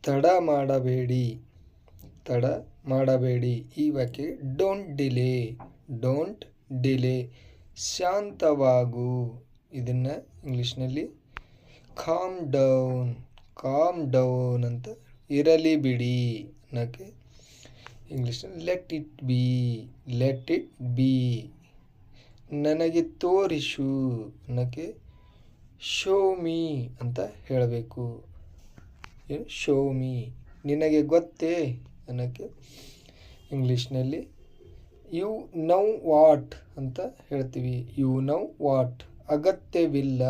ತಡ ಮಾಡಬೇಡಿ, ತಡ ಮಾಡಬೇಡಿ. ಈ ವಾಕ್ಯ ಡೋಂಟ್ ಡಿಲೇ, ಶಾಂತವಾಗು. ಇದನ್ನು ಇಂಗ್ಲೀಷ್ನಲ್ಲಿ ಕಾಮ್ ಡೌನ್ ಅಂತ, ಇರಲಿ ಬಿಡಿ ಅನ್ನೋಕ್ಕೆ ಇಂಗ್ಲೀಷ್ನಲ್ಲಿ ಲೆಟ್ ಇಟ್ ಬಿ. ನನಗೆ ತೋರಿಸು ಅನ್ನೋಕ್ಕೆ ಶೋ ಮೀ ಅಂತ ಹೇಳಬೇಕು. Show me. ನಿನಗೆ ಗೊತ್ತೇ ಅನ್ನೋಕ್ಕೆ ಇಂಗ್ಲೀಷ್ನಲ್ಲಿ ಯು ನೌ ವಾಟ್ ಅಂತ ಹೇಳ್ತೀವಿ. You know what. ಅಗತ್ಯವಿಲ್ಲ.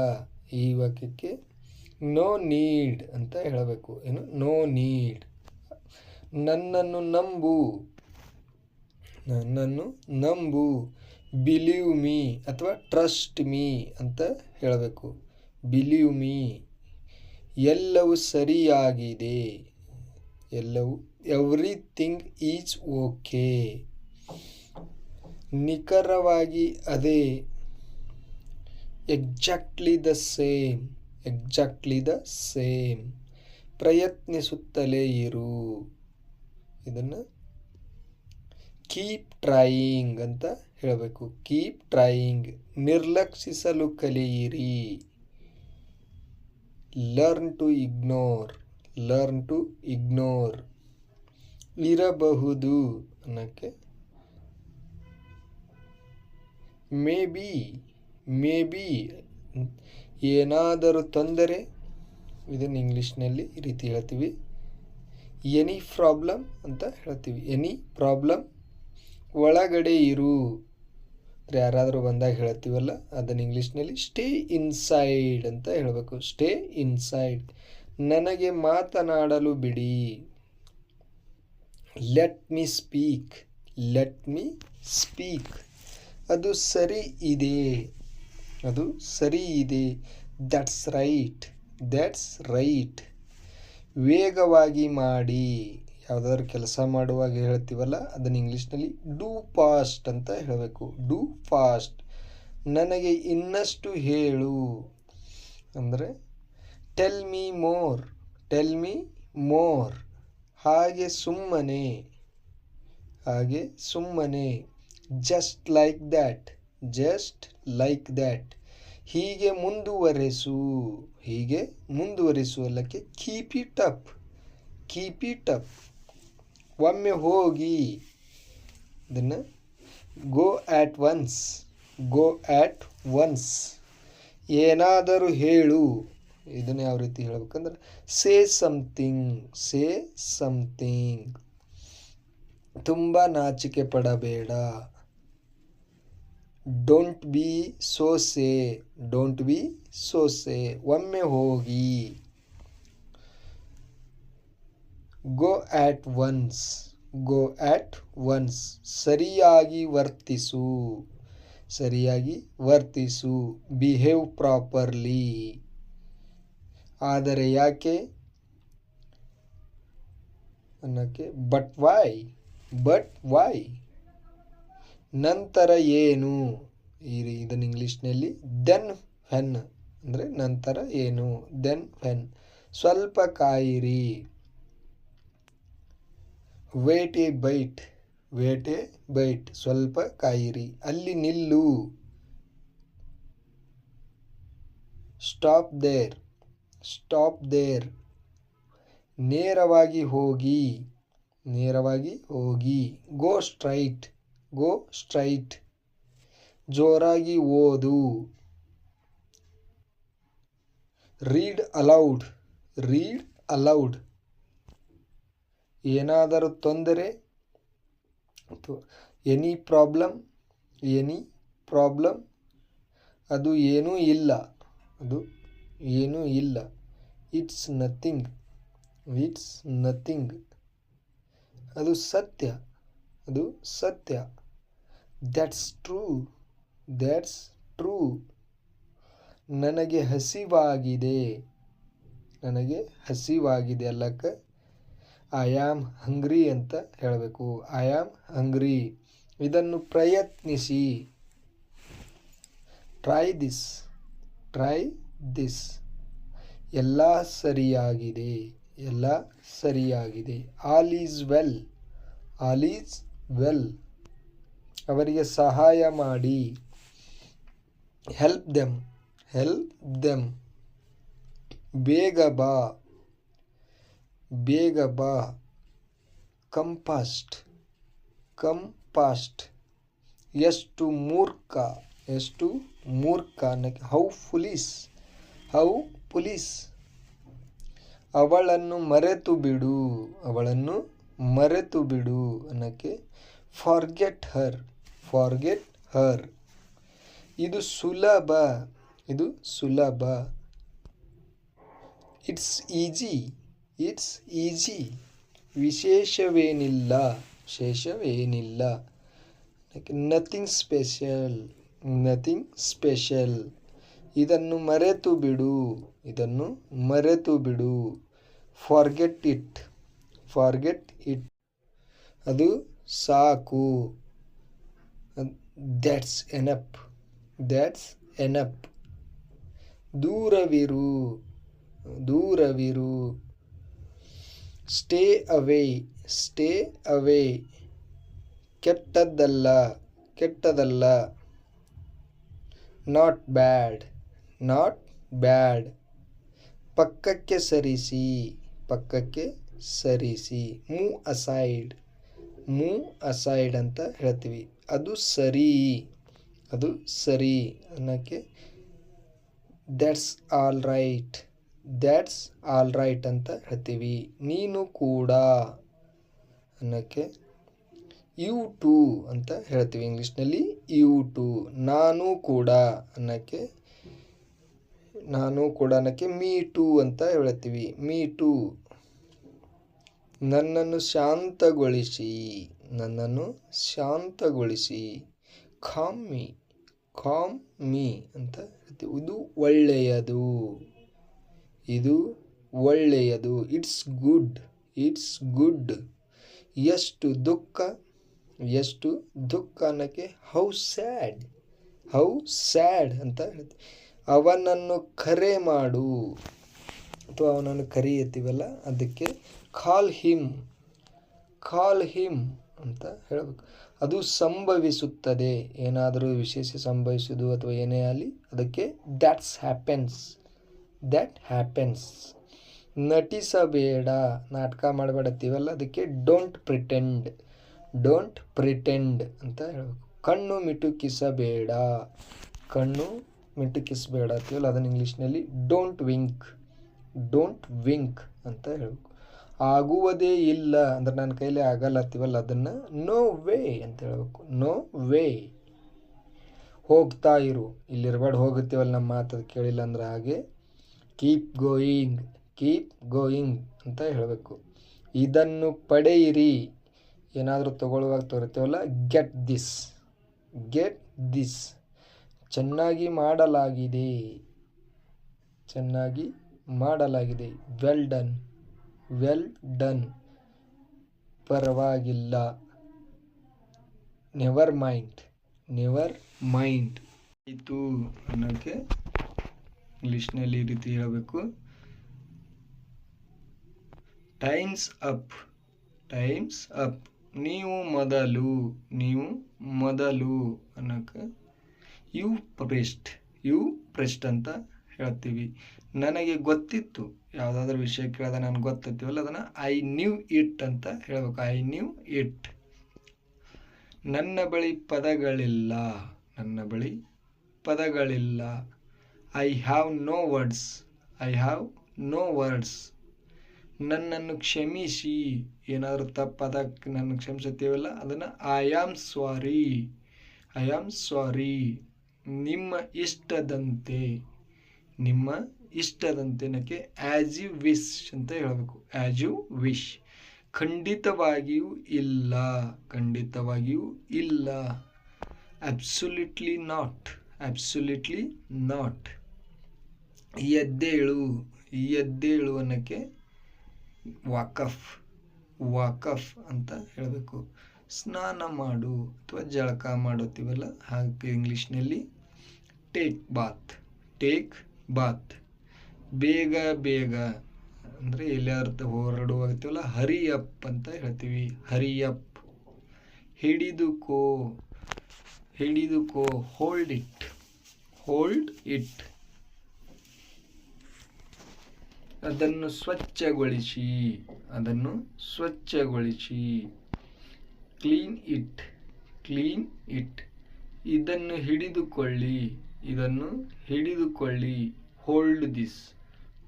ಈ ವಾಕ್ಯಕ್ಕೆ ನೋ ನೀಡ್ ಅಂತ ಹೇಳಬೇಕು. No need. ನನ್ನನ್ನು ನಂಬು. ಬಿಲೀವ್ ಮೀ ಅಥವಾ ಟ್ರಸ್ಟ್ ಮೀ ಅಂತ ಹೇಳಬೇಕು. Believe me. ಎಲ್ಲವೂ ಸರಿಯಾಗಿದೆ. Everything is okay. ನಿಖರವಾಗಿ ಅದೇ. Exactly the same. ಪ್ರಯತ್ನಿಸುತ್ತಲೇ ಇರು. ಇದನ್ನು ಕೀಪ್ ಟ್ರೈಯಿಂಗ್ ಅಂತ ಹೇಳಬೇಕು. Keep trying. ನಿರ್ಲಕ್ಷಿಸಲು ಕಲಿಯಿರಿ. Learn to ignore. ಇರಬಹುದು ಅನ್ನೋಕ್ಕೆ ಮೇ ಬಿ. ಏನಾದರೂ ತೊಂದರೆ. ಇದನ್ನು ಇಂಗ್ಲೀಷ್ನಲ್ಲಿ ಈ ರೀತಿ ಹೇಳ್ತೀವಿ. ಎನಿ ಪ್ರಾಬ್ಲಮ್ ಅಂತ ಹೇಳ್ತೀವಿ. Any problem. ಒಳಗಡೆ ಇರು. ಯಾರಾದರೂ ಬಂದಾಗ ಹೇಳ್ತೀವಲ್ಲ, ಅದನ್ನು ಇಂಗ್ಲೀಷ್ನಲ್ಲಿ ಸ್ಟೇ ಇನ್ಸೈಡ್ ಅಂತ ಹೇಳಬೇಕು. Stay inside. ನನಗೆ ಮಾತನಾಡಲು ಬಿಡಿ. Let me speak. ಅದು ಸರಿ ಇದೆ. That's right. ವೇಗವಾಗಿ ಮಾಡಿ. ಯಾವುದಾದ್ರೂ ಕೆಲಸ ಮಾಡುವಾಗ ಹೇಳ್ತೀವಲ್ಲ, ಅದನ್ನು ಇಂಗ್ಲೀಷ್ನಲ್ಲಿ ಡೂ ಫಾಸ್ಟ್ ಅಂತ ಹೇಳಬೇಕು. Do fast. ನನಗೆ ಇನ್ನಷ್ಟು ಹೇಳು ಅಂದರೆ ಟೆಲ್ ಮೀ ಮೋರ್. ಹಾಗೆ ಸುಮ್ಮನೆ. Just like that. ಹೀಗೆ ಮುಂದುವರಿಸು ಅಲ್ಲಕ್ಕೆ ಕೀಪ್ ಇಟ್ ಅಪ್. ಒಮ್ಮೆ ಹೋಗಿ. ಇದನ್ನು ಗೋ ಆಟ್ ಒನ್ಸ್. ಏನಾದರೂ ಹೇಳು. ಇದನ್ನು ಯಾವ ರೀತಿ ಹೇಳ್ಬೇಕಂದ್ರೆ ಸೇ ಸಮಥಿಂಗ್. ತುಂಬ ನಾಚಿಕೆ ಪಡಬೇಡ. ಡೋಂಟ್ ಬಿ ಸೋಸೆ. ಒಮ್ಮೆ ಹೋಗಿ. Go at once. ಸರಿಯಾಗಿ ವರ್ತಿಸು. Behave properly. ಆದರೆ ಯಾಕೆ ಅನ್ನೋಕ್ಕೆ ಬಟ್ ವೈ. ನಂತರ ಏನು. ಇದನ್ನು ಇಂಗ್ಲೀಷ್ನಲ್ಲಿ ದೆನ್ ವೆನ್ ಅಂದರೆ ನಂತರ ಏನು. Then when. ಸ್ವಲ್ಪ ಕಾಯಿರಿ. Wait a bite. ಸ್ವಲ್ಪ ಕಾಯಿರಿ. ಅಲ್ಲಿ ನಿಲ್ಲು. Stop there. ನೇರವಾಗಿ ಹೋಗಿ. Go straight. ಜೋರಾಗಿ ಓದು. Read aloud. ಏನಾದರೂ ತೊಂದರೆ. Any problem. ಅದು ಏನೂ ಇಲ್ಲ. It's nothing. ಅದು ಸತ್ಯ. That's true. ನನಗೆ ಹಸಿವಾಗಿದೆ ಅಲ್ಲಕ್ಕ ಐ ಆಮ್ ಹಂಗ್ರಿ ಅಂತ ಹೇಳಬೇಕು. I am hungry. ಇದನ್ನು ಪ್ರಯತ್ನಿಸಿ. Try this. ಎಲ್ಲ ಸರಿಯಾಗಿದೆ. ಎಲ್ಲ ಸರಿಯಾಗಿದೆ. All is well, all is well. ಅವರಿಗೆ ಸಹಾಯ ಮಾಡಿ. Help them, help them. ಬೇಗ ಬಾ, ಬೇಗ ಬಾ. Come fast, come fast. ಎಷ್ಟು ಮೂರ್ಖ, ಎಷ್ಟು ಮೂರ್ಖ ಅನ್ನಕ್ಕೆ ಹೌ ಫುಲಿಸ್, ಹೌ ಫುಲಿಸ್. ಅವಳನ್ನು ಮರೆತು ಬಿಡು, ಅವಳನ್ನು ಮರೆತು ಬಿಡು ಅನ್ನಕ್ಕೆ ಫಾರ್ಗೆಟ್ ಹರ್, ಫಾರ್ಗೆಟ್ ಹರ್. ಇದು ಸುಲಭ, ಇದು ಸುಲಭ. It's easy, it's easy. ವಿಶೇಷವೇನಿಲ್ಲ, ವಿಶೇಷವೇನಿಲ್ಲ. Nothing special, nothing special. ಇದನ್ನು ಮರೆತು ಬಿಡು, ಇದನ್ನು ಮರೆತು ಬಿಡು. Forget it, forget it. ಅದು ಸಾಕು. That's enough, that's enough. ದೂರವಿರು, ದೂರವಿರು. Stay away, stay away. ಕೆಟ್ಟದ್ದಲ್ಲ, ಕೆಟ್ಟದಲ್ಲ. Not bad, not bad. ಪಕ್ಕಕ್ಕೆ ಸರಿಸಿ, ಪಕ್ಕಕ್ಕೆ ಸರಿಸಿ. ಮೂವ್ ಅಸೈಡ್, ಮೂವ್ ಅಸೈಡ್ ಅಂತ ಹೇಳ್ತೀವಿ. ಅದು ಸರಿ, ಅದು ಸರಿ ಅನ್ನಕ್ಕೆ that's all right, that's all right ಅಂತ ಹೇಳ್ತೀವಿ. ನೀನು ಕೂಡ ಅನ್ನಕ್ಕೆ ಯು ಟು ಅಂತ ಹೇಳ್ತೀವಿ ಇಂಗ್ಲೀಷ್ನಲ್ಲಿ. You too. ನಾನು ಕೂಡ ಅನ್ನಕ್ಕೆ, ನಾನು ಕೂಡ ಅನ್ನಕ್ಕೆ ಮೀ ಟು ಅಂತ ಹೇಳ್ತೀವಿ. Me too. ನನ್ನನ್ನು ಶಾಂತಗೊಳಿಸಿ, ನನ್ನನ್ನು ಶಾಂತಗೊಳಿಸಿ. ಕಾಮ್ ಮೀ, ಕಾಮ್ ಮೀ ಅಂತ ಹೇಳ್ತೀವಿ. ಇದು ಒಳ್ಳೆಯದು, ಇದು ಒಳ್ಳೆಯದು. It's good, it's good. ಎಷ್ಟು ದುಃಖ, ಎಷ್ಟು ದುಃಖ ಅನ್ನಕ್ಕೆ ಹೌ ಸ್ಯಾಡ್, ಹೌ ಸ್ಯಾಡ್ ಅಂತ ಹೇಳ್ತೀವಿ. ಅವನನ್ನು ಕರೆ ಮಾಡು ಅಥವಾ ಅವನನ್ನು ಕರೆಯುತ್ತೀವಲ್ಲ ಅದಕ್ಕೆ ಕಾಲ್ ಹಿಮ್, ಕಾಲ್ ಹಿಮ್ ಅಂತ ಹೇಳಬೇಕು. ಅದು ಸಂಭವಿಸುತ್ತದೆ. ಏನಾದರೂ ವಿಶೇಷ ಸಂಭವಿಸುವುದು ಅಥವಾ ಏನೇ ಆಗಲಿ ಅದಕ್ಕೆ ದ್ಯಾಟ್ಸ್ ಹ್ಯಾಪೆನ್ಸ್, ದ್ಯಾಟ್ ಹ್ಯಾಪೆನ್ಸ್. ನಟಿಸಬೇಡ, ನಾಟಕ ಮಾಡಬೇಡತ್ತೀವಲ್ಲ ಅದಕ್ಕೆ ಡೋಂಟ್ ಪ್ರಿಟೆಂಡ್, ಡೋಂಟ್ ಪ್ರಿಟೆಂಡ್ ಅಂತ ಹೇಳಬೇಕು. ಕಣ್ಣು ಮಿಟುಕಿಸಬೇಡ, ಕಣ್ಣು ಮಿಟುಕಿಸಬೇಡ ಅಂತೀವಲ್ಲ ಅದನ್ನು ಇಂಗ್ಲೀಷ್ನಲ್ಲಿ ಡೋಂಟ್ ವಿಂಕ್, ಡೋಂಟ್ ವಿಂಕ್ ಅಂತ ಹೇಳಬೇಕು. ಆಗುವುದೇ ಇಲ್ಲ ಅಂದ್ರೆ ನನ್ನ ಕೈಲಿ ಆಗಲ್ಲ ಅಂತೀವಲ್ಲ ಅದನ್ನು ನೋ ವೇ ಅಂತ ಹೇಳಬೇಕು. No way. ಹೋಗ್ತಾ ಇರು, ಇಲ್ಲಿರಬೇಡ ಹೋಗುತ್ತೀವಲ್ಲ ನಮ್ಮ ಮಾತು ಕೇಳಿಲ್ಲ ಅಂದ್ರೆ ಹಾಗೆ ಕೀಪ್ ಗೋಯಿಂಗ್, ಕೀಪ್ ಗೋಯಿಂಗ್ ಅಂತ ಹೇಳಬೇಕು. ಇದನ್ನು ಪಡೆಯಿರಿ, ಏನಾದರೂ ತಗೊಳ್ಳುವಾಗ ತೋರುತ್ತೇವಲ್ಲ ಗೆಟ್ ದಿಸ್, ಗೆಟ್ ದಿಸ್. ಚೆನ್ನಾಗಿ ಮಾಡಲಾಗಿದೆ, ಚೆನ್ನಾಗಿ ಮಾಡಲಾಗಿದೆ. Well done, well done. ಪರವಾಗಿಲ್ಲ. Never mind, never mind. ಆಯಿತು ಅನ್ನೋಕ್ಕೆ ಇಂಗ್ಲೀಷ್ನಲ್ಲಿ ಈ ರೀತಿ ಹೇಳಬೇಕು. Time's up, time's up. ನೀವು ಮೊದಲು, ನೀವು ಮೊದಲು ಅನ್ನೋಕ್ಕೆ ಯು ಪ್ರೆಸ್ಟ್, ಯು ಪ್ರೆಸ್ಟ್ ಅಂತ ಹೇಳ್ತೀವಿ. ನನಗೆ ಗೊತ್ತಿತ್ತು, ಯಾವುದಾದ್ರೂ ವಿಷಯ ಕೇಳಿದ ನನಗೆ ಗೊತ್ತಿರ್ತೀವಲ್ಲ ಅದನ್ನು ಐ ನ್ಯೂ ಇಟ್ ಅಂತ ಹೇಳಬೇಕು. I knew it. ನನ್ನ ಬಳಿ ಪದಗಳಿಲ್ಲ, ನನ್ನ ಬಳಿ ಪದಗಳಿಲ್ಲ. I have no words, I have no words. ನನ್ನನ್ನು ಕ್ಷಮಿಸಿ, ಏನಾದರೂ ತಪ್ಪಾದ ನನ್ನ ಕ್ಷಮಿಸುತ್ತೀವಲ್ಲ ಅದನ್ನು I am sorry, I am sorry. ನಿಮ್ಮ ಇಷ್ಟದಂತೆ, ನಿಮ್ಮ ಇಷ್ಟದಂತೆ ನಕ್ಕೆ ಆ್ಯಸ್ ಯು ವಿಶ್ ಅಂತ ಹೇಳಬೇಕು. As you wish. ಖಂಡಿತವಾಗಿಯೂ ಇಲ್ಲ, ಖಂಡಿತವಾಗಿಯೂ ಇಲ್ಲ. Absolutely not, absolutely not. ಎದ್ದೇಳು, ಎದ್ದೇಳು ಅನ್ನಕ್ಕೆ ವಾಕಫ್, ವಾಕಫ್ ಅಂತ ಹೇಳಬೇಕು. ಸ್ನಾನ ಮಾಡು ಅಥವಾ ಜಳಕ ಮಾಡುತ್ತೀವಲ್ಲ ಹಾಗೆ ಇಂಗ್ಲೀಷ್ನಲ್ಲಿ ಟೇಕ್ ಬಾತ್, ಟೇಕ್ ಬಾತ್. ಬೇಗ ಬೇಗ ಅಂದರೆ ಎಲ್ಲಿಯಾದ್ರೂ ಹೊರಡುವಾಗ್ತೀವಲ್ಲ, ಹರಿ ಅಪ್ ಅಂತ ಹೇಳ್ತೀವಿ. Hurry up. ಹಿಡಿದುಕೋ, ಹಿಡಿದುಕೋ, ಹೋಲ್ಡ್ ಇಟ್, ಹೋಲ್ಡ್ ಇಟ್. ಅದನ್ನು ಸ್ವಚ್ಛಗೊಳಿಸಿ, ಅದನ್ನು ಸ್ವಚ್ಛಗೊಳಿಸಿ. Clean it, clean it. ಇದನ್ನು ಹಿಡಿದುಕೊಳ್ಳಿ, ಇದನ್ನು ಹಿಡಿದುಕೊಳ್ಳಿ. Hold this,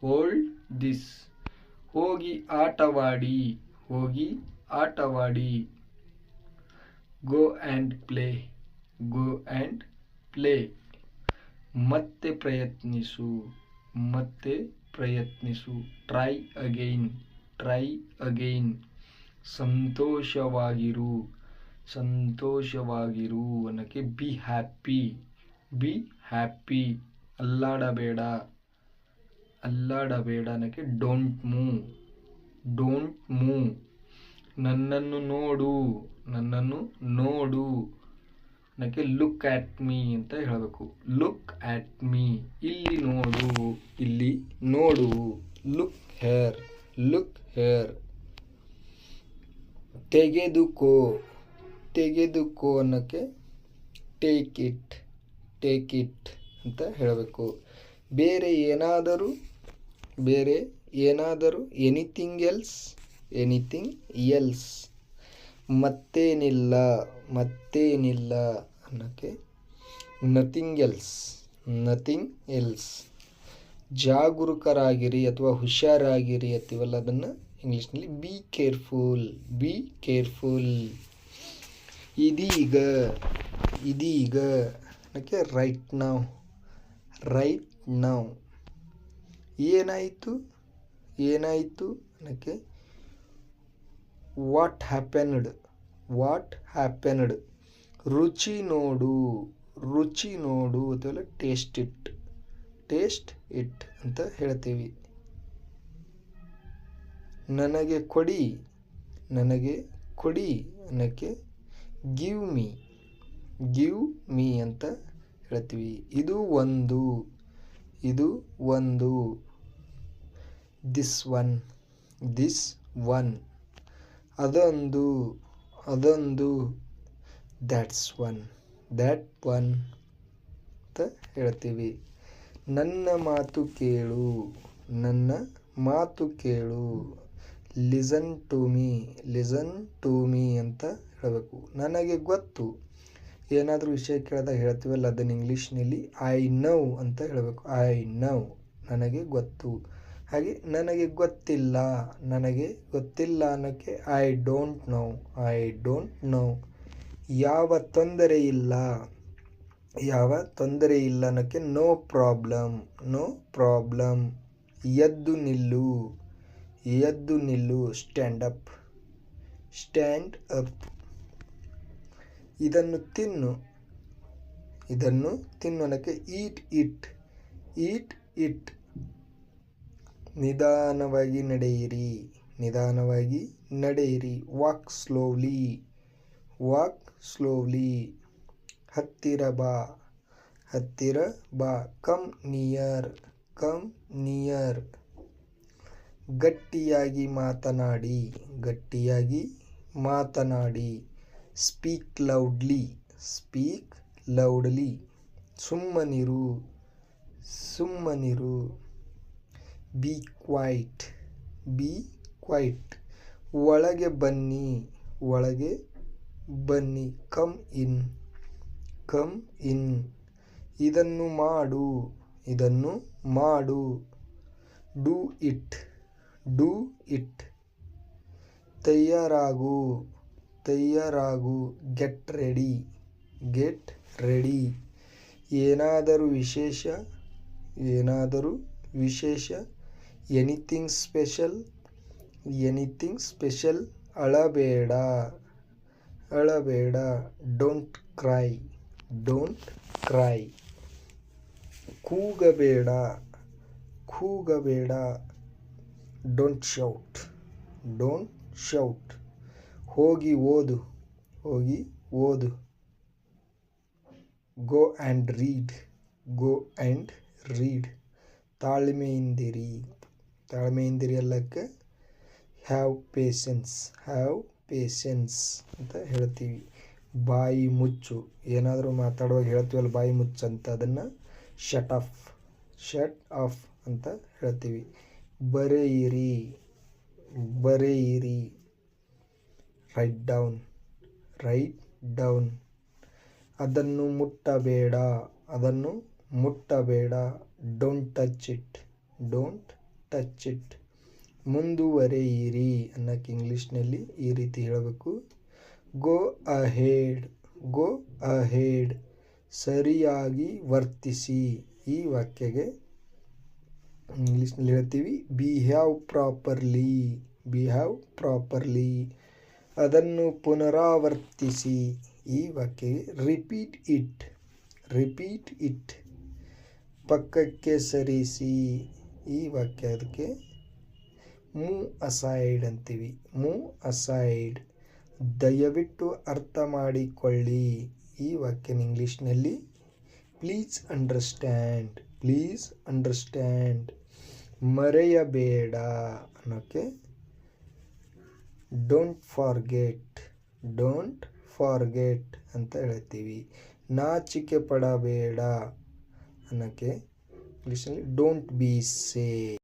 hold this. ಹೋಗಿ ಆಟವಾಡಿ, ಹೋಗಿ ಆಟವಾಡಿ. Go and play, go and play. ಮತ್ತೆ ಪ್ರಯತ್ನಿಸು, ಮತ್ತೆ ಪ್ರಯತ್ನಿಸು. Try again, try again. ಸಂತೋಷವಾಗಿರು, ಸಂತೋಷವಾಗಿರು ಅನ್ನೋಕ್ಕೆ ಬಿ ಹ್ಯಾಪಿ, ಬಿ ಹ್ಯಾಪಿ. ಅಲ್ಲಾಡಬೇಡ, ಅಲ್ಲಾಡಬೇಡ ಅನ್ನೋಕ್ಕೆ ಡೋಂಟ್ ಮೂವ್, ಡೋಂಟ್ ಮೂವ್. ನನ್ನನ್ನು ನೋಡು, ನನ್ನನ್ನು ನೋಡು ಅನ್ನೋಕ್ಕೆ ಲುಕ್ ಆ್ಯಟ್ ಮೀ ಅಂತ ಹೇಳಬೇಕು. Look at me. ಇಲ್ಲಿ ನೋಡು, ಇಲ್ಲಿ ನೋಡು. Look hair, look hair. ತೆಗೆದುಕೋ, ತೆಗೆದುಕೋ ಅನ್ನೋಕ್ಕೆ ಟೇಕ್ ಇಟ್, ಟೇಕ್ ಇಟ್ ಅಂತ ಹೇಳಬೇಕು. ಬೇರೆ ಏನಾದರೂ, ಬೇರೆ ಏನಾದರೂ. Anything else, anything else. ಮತ್ತೇನಿಲ್ಲ, ಮತ್ತೇನಿಲ್ಲ ಅನ್ನೋಕ್ಕೆ ನಥಿಂಗ್ ಎಲ್ಸ್, ನಥಿಂಗ್ ಎಲ್ಸ್. ಜಾಗರೂಕರಾಗಿರಿ ಅಥವಾ ಹುಷಾರಾಗಿರಿ ಅಂತೀವಲ್ಲ, ಅದನ್ನು ಇಂಗ್ಲೀಷ್ನಲ್ಲಿ ಬಿ ಕೇರ್ಫುಲ್, ಬಿ ಕೇರ್ಫುಲ್. ಇದೀಗ, ಇದೀಗ ಅನ್ನೋಕ್ಕೆ ರೈಟ್ ನೌ, ರೈಟ್ ನೌ. ಏನಾಯಿತು, ಏನಾಯಿತು ಅನ್ನೋಕ್ಕೆ ವಾಟ್ ಹ್ಯಾಪೆನ್ಡ್, ವಾಟ್ ಹ್ಯಾಪೆನ್ಡ್. ರುಚಿ ನೋಡು, ರುಚಿ ನೋಡು ಅಥವಾ ಟೇಸ್ಟ್ ಇಟ್, ಟೇಸ್ಟ್ ಇಟ್ ಅಂತ ಹೇಳ್ತೀವಿ. ನನಗೆ ಕೊಡಿ, ನನಗೆ ಕೊಡಿ ಅನ್ನೋಕ್ಕೆ ಗಿವ್ ಮೀ, ಗಿವ್ ಮೀ ಅಂತ ಹೇಳ್ತೀವಿ. ಇದು ಒಂದು, ಇದು ಒಂದು. This one, this one. ಅದೊಂದು, ಅದೊಂದು. ದ್ಯಾಟ್ಸ್ ಒನ್, ದ್ಯಾಟ್ ಒನ್ ಅಂತ ಹೇಳ್ತೀವಿ. ನನ್ನ ಮಾತು ಕೇಳು, ನನ್ನ ಮಾತು ಕೇಳು. Listen to me, listen to me ಅಂತ ಹೇಳಬೇಕು. ನನಗೆ ಗೊತ್ತು. ಏನಾದರೂ ವಿಷಯ ಕೇಳಿದಾಗ ಹೇಳ್ತೀವಲ್ಲ, ಅದನ್ನು ಇಂಗ್ಲೀಷ್ನಲ್ಲಿ ಐ ನೌ ಅಂತ ಹೇಳಬೇಕು. ಐ ನೌ, ನನಗೆ ಗೊತ್ತು. ಹಾಗೆ ನನಗೆ ಗೊತ್ತಿಲ್ಲ, ನನಗೆ ಗೊತ್ತಿಲ್ಲ ಅನ್ನೋಕ್ಕೆ I don't know, I don't know. ಯಾವ ತೊಂದರೆ ಇಲ್ಲ, ಯಾವ ತೊಂದರೆ ಇಲ್ಲ ಅನ್ನೋಕ್ಕೆ ನೋ ಪ್ರಾಬ್ಲಮ್, ನೋ ಪ್ರಾಬ್ಲಮ್. ಎದ್ದು ನಿಲ್ಲು, ಎದ್ದು ನಿಲ್ಲು. Stand up, stand up. ಇದನ್ನು ತಿನ್ನು, ಇದನ್ನು ತಿನ್ನು ಅನ್ನೋಕ್ಕೆ ಈಟ್ ಇಟ್, ಈಟ್ ಇಟ್. ನಿಧಾನವಾಗಿ ನಡೆಯಿರಿ, ನಿಧಾನವಾಗಿ ನಡೆಯಿರಿ. Walk slowly, walk slowly. ಹತ್ತಿರ ಬಾ, ಹತ್ತಿರ ಬಾ. Come near, come near. ಗಟ್ಟಿಯಾಗಿ ಮಾತನಾಡಿ, ಗಟ್ಟಿಯಾಗಿ ಮಾತನಾಡಿ. Speak loudly, speak loudly. ಸುಮ್ಮನಿರು, ಸುಮ್ಮನಿರು. Be quiet, be quiet. ಒಳಗೆ ಬನ್ನಿ, ಒಳಗೆ ಬನ್ನಿ. Come in, come in. ಇದನ್ನು ಮಾಡು, ಇದನ್ನು ಮಾಡು. Do it, do it. ತಯಾರಾಗು, ತಯಾರಾಗು. Get ready, get ready. ಏನಾದರೂ ವಿಶೇಷ, ಏನಾದರೂ ವಿಶೇಷ. Anything special, anything special. ಅಳಬೇಡ, ಅಳಬೇಡ. Don't cry, don't cry. ಕೂಗಬೇಡ, ಕೂಗಬೇಡ. Don't shout, don't shout. ಹೋಗಿ ಓದು, ಹೋಗಿ ಓದು. Go and read, go and read. ತಾಳ್ಮೆಯಿಂದಿರಿ, ತಾಳ್ಮೆಯಿಂದಿರಿ ಎಲ್ಲಕ್ಕೆ. ಹ್ಯಾವ್ ಪೇಷನ್ಸ್ ಅಂತ ಹೇಳ್ತೀವಿ. ಬಾಯಿ ಮುಚ್ಚು, ಏನಾದರೂ ಮಾತಾಡುವಾಗ ಹೇಳ್ತೀವಲ್ಲ ಬಾಯಿ ಮುಚ್ಚು ಅಂತ, ಅದನ್ನು ಶಟ್ ಆಫ್ ಅಂತ ಹೇಳ್ತೀವಿ. ಬರೆಯಿರಿ, ರೈಟ್ ಡೌನ್. ಅದನ್ನು ಮುಟ್ಟಬೇಡ, ಡೋಂಟ್ ಟಚ್ ಇಟ್. ಮುಂದುವರೆಯಿರಿ ಅನ್ನಕ್ಕೆ ಇಂಗ್ಲೀಷ್ನಲ್ಲಿ ಈ ರೀತಿ ಹೇಳಬೇಕು, ಗೋ ಅಹೇಡ್. ಸರಿಯಾಗಿ ವರ್ತಿಸಿ, ಈ ವಾಕ್ಯಗೆ ಇಂಗ್ಲೀಷ್ನಲ್ಲಿ ಹೇಳ್ತೀವಿ ಬಿಹೇವ್ ಪ್ರಾಪರ್ಲಿ. ಅದನ್ನು ಪುನರಾವರ್ತಿಸಿ, ಈ ವಾಕ್ಯಗೆ ರಿಪೀಟ್ ಇಟ್. ಪಕ್ಕಕ್ಕೆ ಸರಿಸಿ, ಈ ವಾಕ್ಯ ಅದಕ್ಕೆ ಮೂವ್ ಅಸೈಡ್ ಅಂತೀವಿ. ದಯವಿಟ್ಟು ಅರ್ಥ ಮಾಡಿಕೊಳ್ಳಿ, ಈ ವಾಕ್ಯನ ಇಂಗ್ಲೀಷ್ನಲ್ಲಿ ಪ್ಲೀಸ್ ಅಂಡರ್ಸ್ಟ್ಯಾಂಡ್. ಮರೆಯಬೇಡ ಅನ್ನೋಕ್ಕೆ ಡೋಂಟ್ ಫಾರ್ಗೆಟ್ ಅಂತ ಹೇಳ್ತೀವಿ. ನಾಚಿಕೆ ಪಡಬೇಡ ಅನ್ನೋಕ್ಕೆ ಇಂಗ್ಲೀಷ್ನಲ್ಲಿ ಡೋಂಟ್ ಬಿ ಸೇಡ್.